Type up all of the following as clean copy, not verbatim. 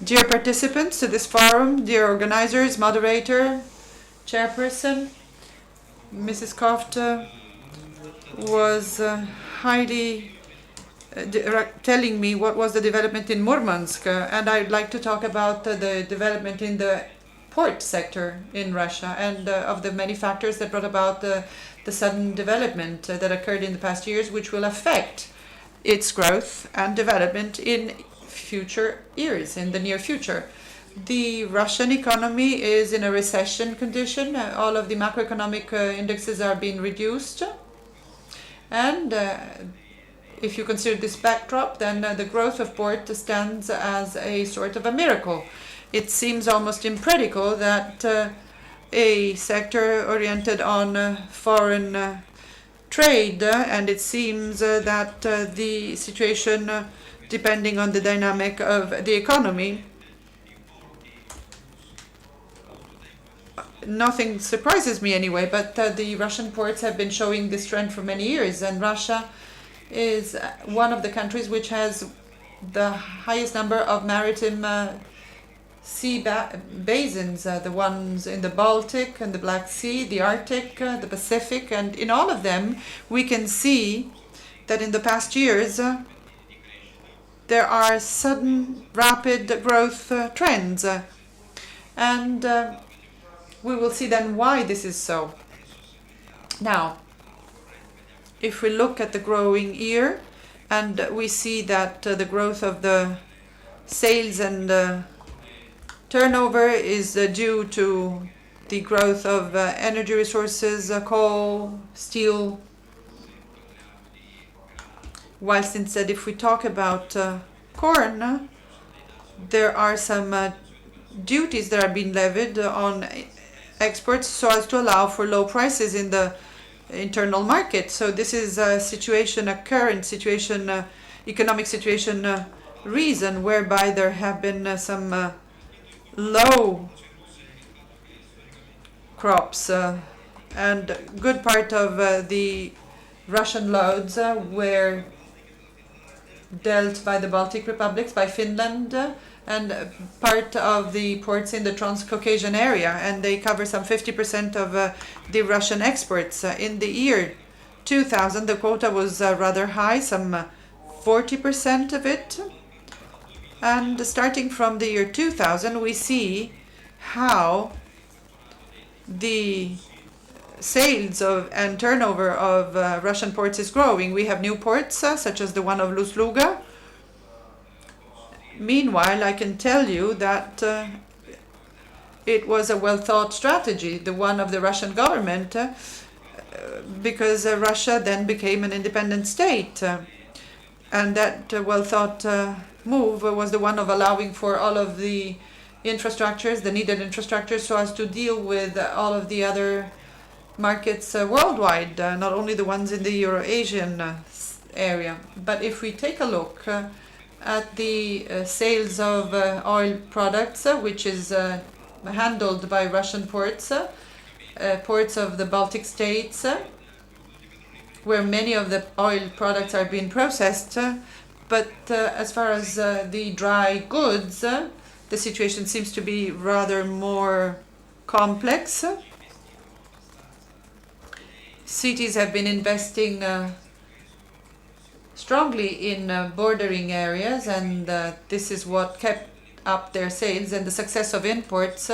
Dear participants to this forum, dear organizers, moderator, chairperson, Mrs. Kofta was highly telling me what was the development in Murmansk, and I'd like to talk about the development in the port sector in Russia and of the many factors that brought about the sudden development that occurred in the past years, which will affect its growth and development in future years, in the near future. The Russian economy is in a recession condition. All of the macroeconomic indexes are being reduced. And if you consider this backdrop, then the growth of port stands as a sort of a miracle. It seems almost impractical that a sector oriented on foreign trade, and it seems that the situation, depending on the dynamic of the economy, nothing surprises me anyway, but the Russian ports have been showing this trend for many years, and Russia is one of the countries which has the highest number of maritime sea basins, the ones in the Baltic and the Black Sea, the Arctic, the Pacific, and in all of them we can see that in the past years there are sudden rapid growth trends, and we will see then why this is so. Now, if we look at the growing year, and we see that the growth of the sales and turnover is due to the growth of energy resources, coal, steel, whilst instead if we talk about corn, there are some duties that are being levied on exports so as to allow for low prices in the internal market. So this is a situation, a current situation, economic situation reason whereby there have been some low crops and good part of the Russian loads were dealt by the Baltic republics, by Finland, and part of the ports in the Transcaucasian area, and they cover some 50% of the Russian exports. In the year 2000, the quota was rather high, some 40% of it. And starting from the year 2000, we see how the sales of and turnover of Russian ports is growing. We have new ports, such as the one of Luz-Luga. Meanwhile, I can tell you that it was a well-thought strategy, the one of the Russian government, because Russia then became an independent state. And that well-thought move was the one of allowing for all of the infrastructures, the needed infrastructures, so as to deal with all of the other markets worldwide, not only the ones in the Eurasian area. But if we take a look at the sales of oil products, which is handled by Russian ports, ports of the Baltic states, where many of the oil products are being processed. But as far as the dry goods, the situation seems to be rather more complex. Cities have been investing strongly in bordering areas, and this is what kept up their sales, and the success of imports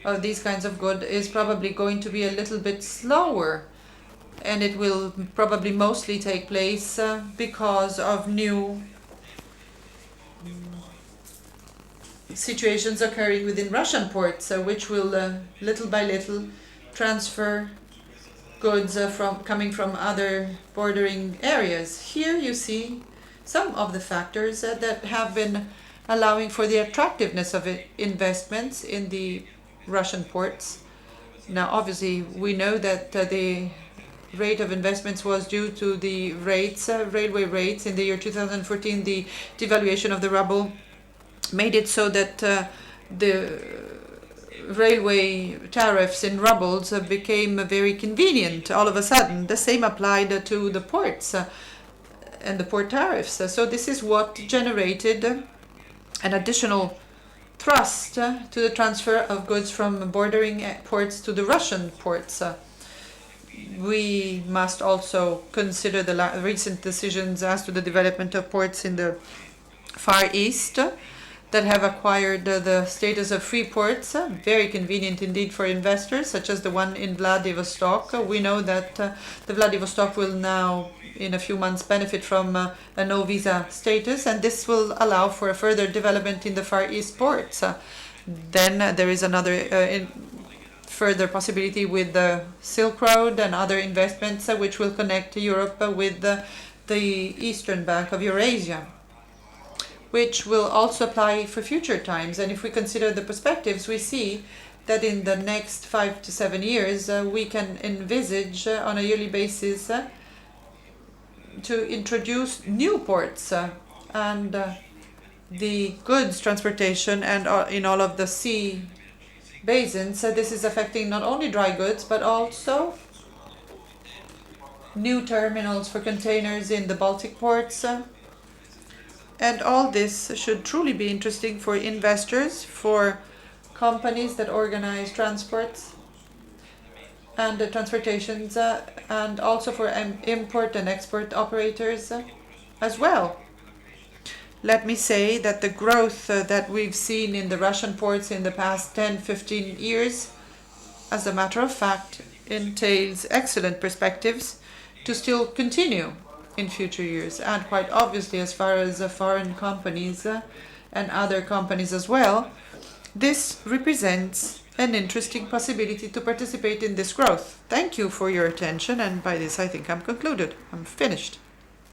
of these kinds of goods is probably going to be a little bit slower, and it will probably mostly take place because of new situations occurring within Russian ports, which will little by little transfer goods coming from other bordering areas. Here you see some of the factors that have been allowing for the attractiveness of investments in the Russian ports. Now, obviously, we know that the rate of investments was due to the rates, railway rates. In the year 2014, the devaluation of the ruble made it so that the railway tariffs in rubles became very convenient all of a sudden. The same applied to the ports and the port tariffs. So this is what generated an additional thrust to the transfer of goods from bordering ports to the Russian ports. We must also consider the recent decisions as to the development of ports in the Far East that have acquired the status of free ports, very convenient indeed for investors, such as the one in Vladivostok. We know that the Vladivostok will now, in a few months, benefit from a no-visa status, and this will allow for a further development in the Far East ports. Then there is another further possibility with the Silk Road and other investments which will connect Europe with the Eastern Bank of Eurasia, which will also apply for future times. And if we consider the perspectives, we see that in the next 5 to 7 years, we can envisage on a yearly basis to introduce new ports and the goods transportation and in all of the sea basins. This is affecting not only dry goods, but also new terminals for containers in the Baltic ports. And all this should truly be interesting for investors, for companies that organize transports and transportations, and also for import and export operators as well. Let me say that the growth that we've seen in the Russian ports in the past 10-15 years, as a matter of fact, entails excellent perspectives to still continue in future years. And quite obviously, as far as foreign companies and other companies as well, this represents an interesting possibility to participate in this growth. Thank you for your attention, and by this I think I'm concluded. I'm finished.